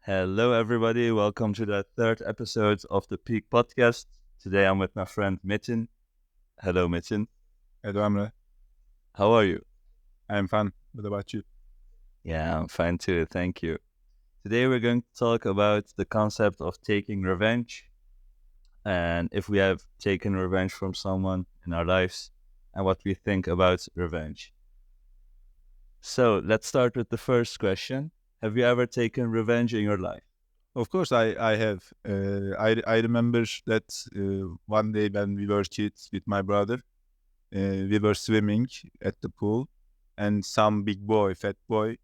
Hello, everybody. Welcome to the third episode of the Peak Podcast. Today I'm with my friend Metin. Hello, Metin. Hello, Emre. How are you? I'm fine. What about you? Yeah, I'm fine too. Thank you. Today we're going to talk about the concept of taking revenge and if we have taken revenge from someone in our lives and what we think about revenge. So let's start with the first question. Have you ever taken revenge in your life? Of course, I have. I remember that one day when we were kids with my brother, we were swimming at the pool, and some big boy, fat boy,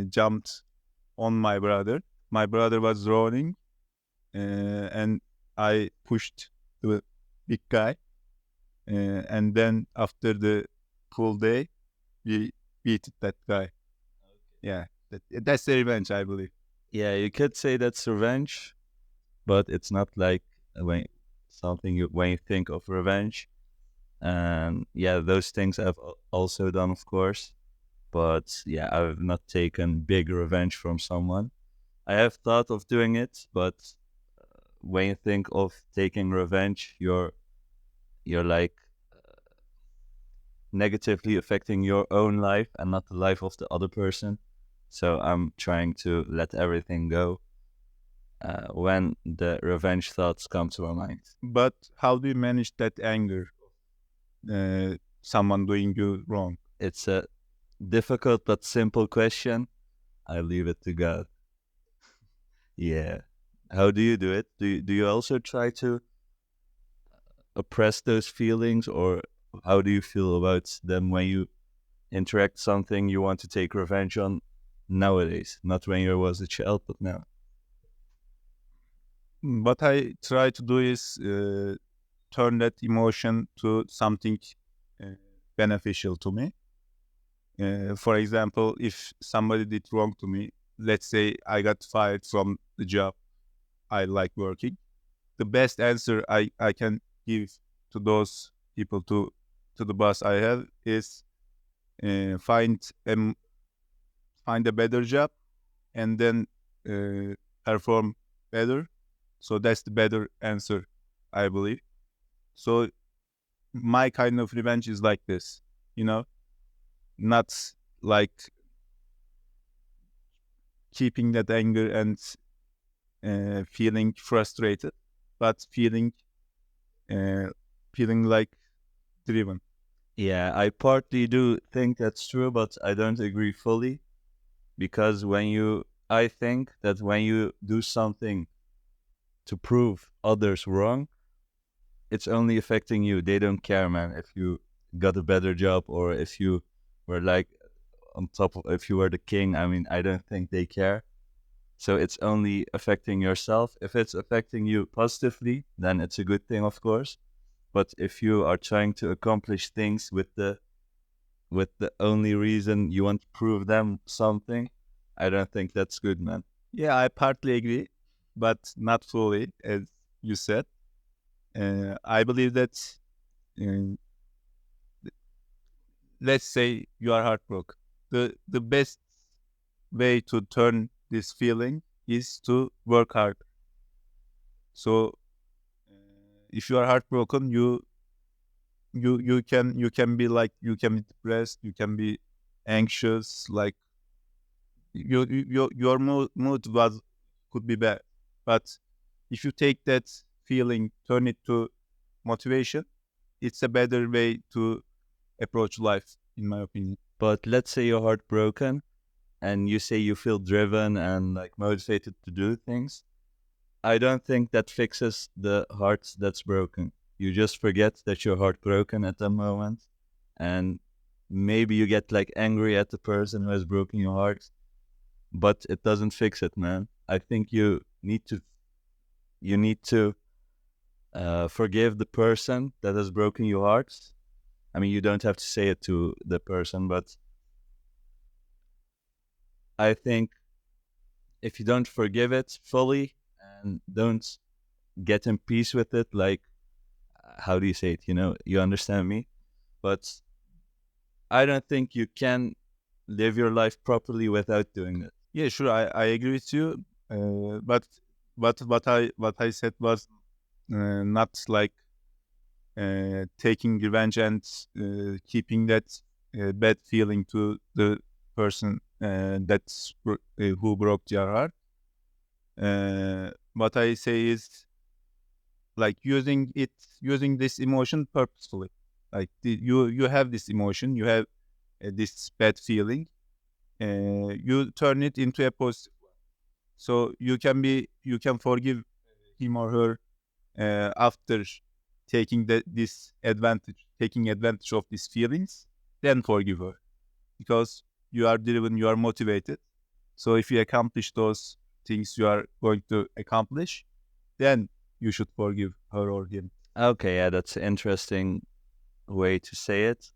jumped on my brother. My brother was drowning, and I pushed the big guy. And then after the pool day, we beat that guy. Yeah, that's the revenge, I believe. Yeah, you could say that's revenge, but it's not like when something you when you think of revenge. And yeah, those things I've also done, of course. But yeah, I've not taken big revenge from someone. I have thought of doing it, but when you think of taking revenge, you're like negatively affecting your own life and not the life of the other person. So I'm trying to let everything go when the revenge thoughts come to my mind. But how do you manage that anger? Someone doing you wrong. It's a difficult but simple question. I leave it to God. Yeah. How do you do it? Do you also try to oppress those feelings, or how do you feel about them when you interact something you want to take revenge on nowadays? Not when you was a child, but now. What I try to do is turn that emotion to something uh, beneficial to me. For example, if somebody did wrong to me, let's say I got fired from the job I like working, the best answer I can give to those people, to the boss I have, is uh, find a, find a better job and then perform better. So that's the better answer, I believe. So my kind of revenge is like this, you know, not like keeping that anger and feeling frustrated, but uh, feeling like driven. Yeah, I partly do think that's true, but I don't agree fully because I think that when you do something to prove others wrong, it's only affecting you. They don't care, man, if you got a better job or if you were like on top of, if you were the king. I mean, I don't think they care. So it's only affecting yourself. If it's affecting you positively, then it's a good thing, of course. But if you are trying to accomplish things with the only reason you want to prove them something, I don't think that's good, man. Yeah, I partly agree, but not fully, as you said. I believe that, uh, let's say you are heartbroken. The best way to turn this feeling is to work hard. So if you are heartbroken, you can be like, you can be depressed, you can be anxious, like your mood was could be bad. But if you take that feeling, turn it to motivation, it's a better way to approach life, in my opinion. But let's say you're heartbroken and you say you feel driven and like motivated to do things. I don't think that fixes the heart that's broken. You just forget that you're heartbroken at the moment, and maybe you get like angry at the person who has broken your heart, but it doesn't fix it, man. I think you need to forgive the person that has broken your heart. I mean, you don't have to say it to the person, but I think if you don't forgive it fully and don't get in peace with it, like how do you say it? You understand me? But I don't think you can live your life properly without doing it. Yeah, sure. I agree with you. But what I said was not like taking revenge and keeping that bad feeling to the person who broke your heart. What I say is like using this emotion purposefully. Like you have this emotion, you have this bad feeling, you turn it into a positive. So you can forgive him or her after taking advantage of these feelings, then forgive her because you are driven, you are motivated. So if you accomplish those things you are going to accomplish, then you should forgive her or him. Okay, yeah, that's an interesting way to say it.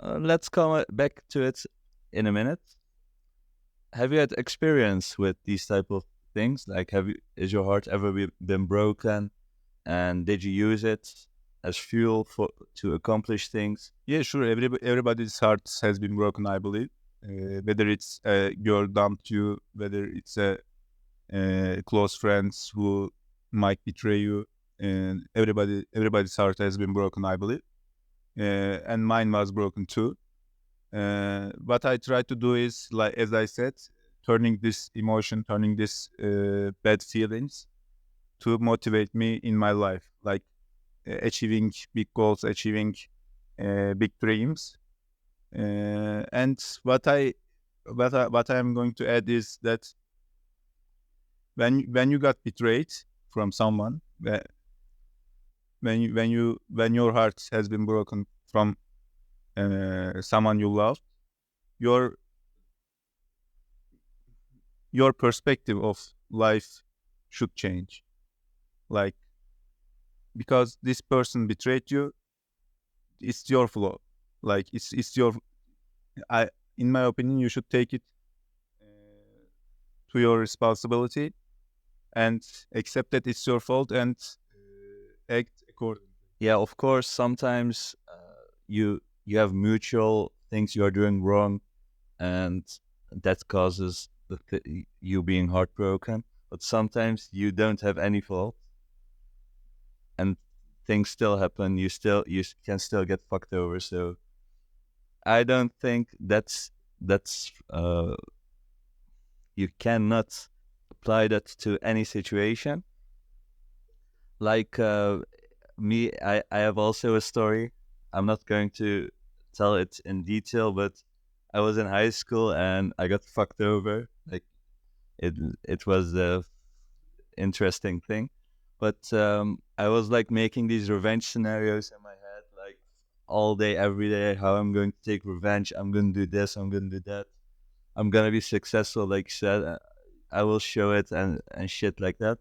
Let's come back to it in a minute. Have you had experience with these type of things? Like, is your heart ever been broken, and did you use it as fuel to accomplish things? Yeah, sure. Everybody's heart has been broken, I believe. Whether it's a girl dumped you, whether it's a close friends who might betray you, and everybody's heart has been broken, I believe. And mine was broken too. What I try to do is, like as I said, turning this emotion, turning this bad feelings to motivate me in my life, like achieving big goals, achieving big dreams. And what I'm going to add is that when you got betrayed from someone, when your heart has been broken from someone you love, your your perspective of life should change. Like because this person betrayed you, it's your flaw. Like it's your. I in my opinion, you should take it to your responsibility and accept that it's your fault and act accordingly. Yeah, of course. Sometimes you have mutual things you are doing wrong, and that causes you being heartbroken. But sometimes you don't have any fault, and things still happen. You can still get fucked over. So I don't think that's you cannot apply that to any situation. Like me, I have also a story. I'm not going to tell it in detail, but I was in high school and I got fucked over. Like it it was a interesting thing. But I was like making these revenge scenarios in my head, like all day, every day, how I'm going to take revenge. I'm going to do this. I'm going to do that. I'm going to be successful, like you said. I will show it and shit like that.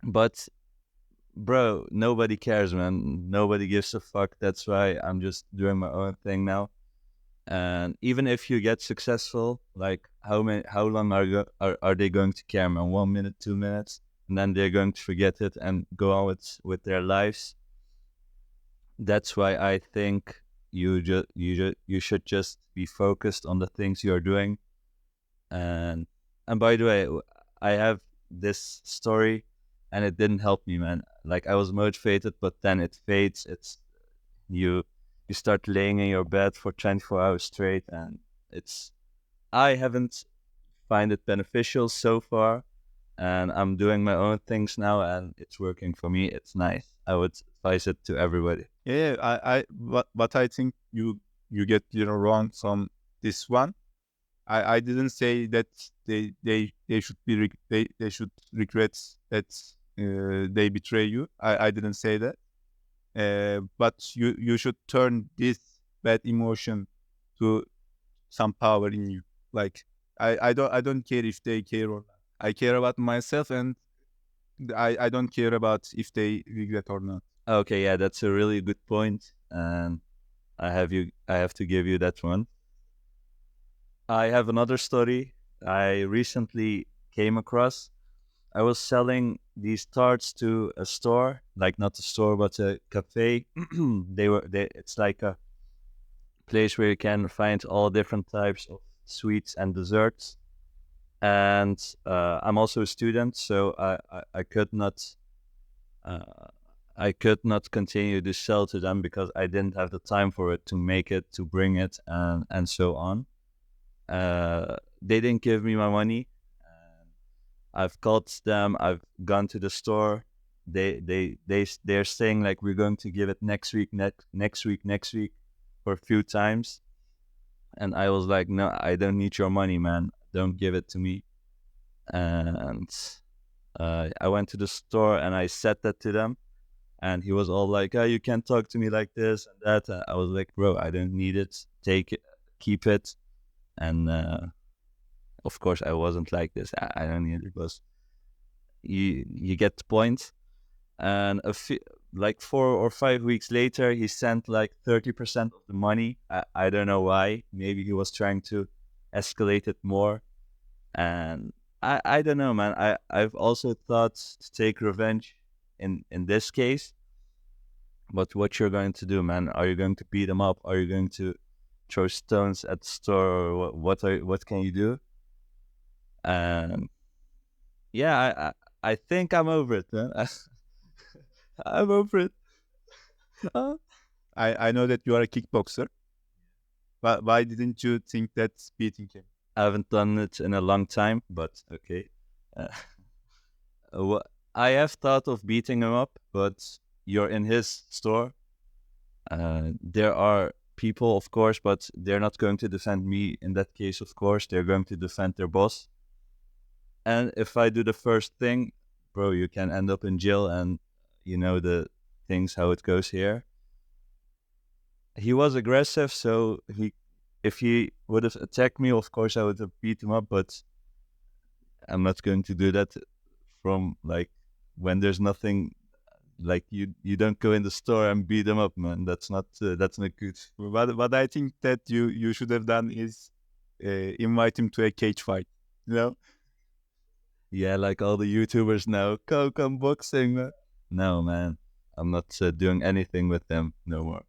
But bro, nobody cares, man. Nobody gives a fuck. That's why I'm just doing my own thing now. And even if you get successful, like how long are they going to care, man? 1 minute, 2 minutes, and then they're going to forget it and go on with their lives. That's why I think you should just be focused on the things you are doing. And by the way, I have this story, and it didn't help me, man. Like I was motivated, but then it fades. You you start laying in your bed for 24 hours straight, and it's I haven't find it beneficial so far, and I'm doing my own things now, and it's working for me. It's nice. I would advise it to everybody. Yeah, what I think you get wrong from this one. I didn't say that they should they should regret that they betray you. I didn't say that. But you should turn this bad emotion to some power in you. Like I don't care if they care or not. I care about myself, and I don't care about if they regret or not. Okay, yeah, that's a really good point, and I have to give you that one. I have another story I recently came across. I was selling these tarts to a store, like not a store but a cafe. It's like a place where you can find all different types of sweets and desserts. And I'm also a student, so I could not continue to sell to them because I didn't have the time for it, to make it, to bring it, and so on. They didn't give me my money. I've called them. I've gone to the store. They're saying like, we're going to give it next week, next week, for a few times. And I was like, no, I don't need your money, man. Don't give it to me. And I went to the store and I said that to them. And he was all like, oh, you can't talk to me like this and that. I was like, bro, I don't need it. Take it, keep it. And of course, I wasn't like this. I don't need it. But you get the point. And like 4 or 5 weeks later, he sent like 30% of the money. I don't know why. Maybe he was trying to escalate it more. And I don't know, man. I've also thought to take revenge in this case. But what you're going to do, man? Are you going to beat him up? Are you going to throw stones at the store? Or what can you do? And yeah, I think I'm over it, man. I'm over it. I know that you are a kickboxer. But why didn't you think that beating him? I haven't done it in a long time, but okay. I have thought of beating him up, but you're in his store. There are people, of course, but they're not going to defend me in that case, of course. They're going to defend their boss. And if I do the first thing, bro, you can end up in jail, and you know the things, how it goes here. He was aggressive, so if he would have attacked me, of course I would have beat him up, but I'm not going to do that from like when there's nothing. Like you don't go in the store and beat them up, man. That's not good. What I think that you should have done is invite him to a cage fight. You know? Yeah, like all the YouTubers now, come boxing, man. No, man, I'm not doing anything with them no more.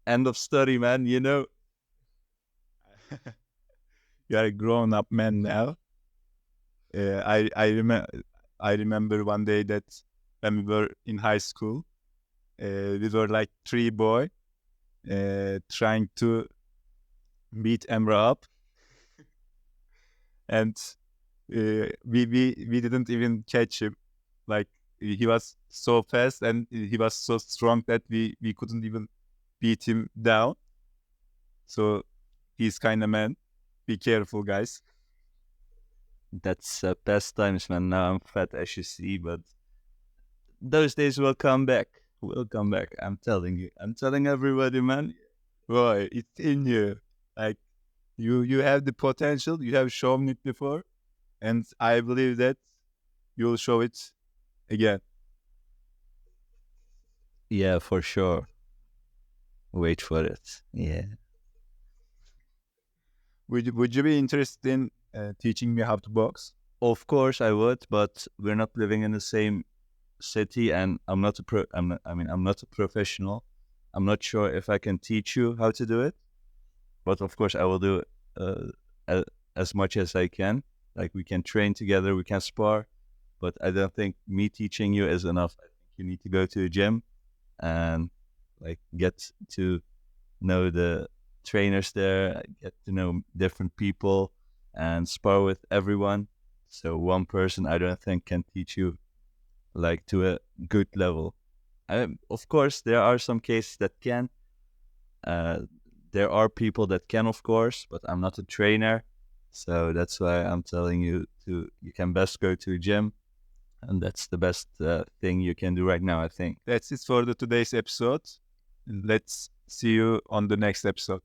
End of story, man. You know. You are a grown-up man now. I remember one day that when we were in high school, we were like 3 boys trying to beat Emrah up, and we didn't even catch him. Like he was so fast and he was so strong that we couldn't even beat him down. So he's kind of man. Be careful, guys. That's past times, man. Now I'm fat, as you see, but those days will come back. Will come back. I'm telling you. I'm telling everybody, man. Boy, it's in you. Like you have the potential. You have shown it before, and I believe that you'll show it again. Yeah, for sure. Wait for it. Yeah. Would you be interested in teaching me how to box? Of course I would, but we're not living in the same city, and I'm not a professional. I'm not sure if I can teach you how to do it, but of course I will do as much as I can. Like we can train together, we can spar, but I don't think me teaching you is enough. I think you need to go to a gym and like get to know the trainers there, get to know different people, and spar with everyone. So one person, I don't think, can teach you like to a good level. Of course, there are some cases that can. There are people that can, of course, but I'm not a trainer, so that's why I'm telling you you can best go to a gym, and that's the best thing you can do right now, I think. That's it for today's episode. Let's see you on the next episode.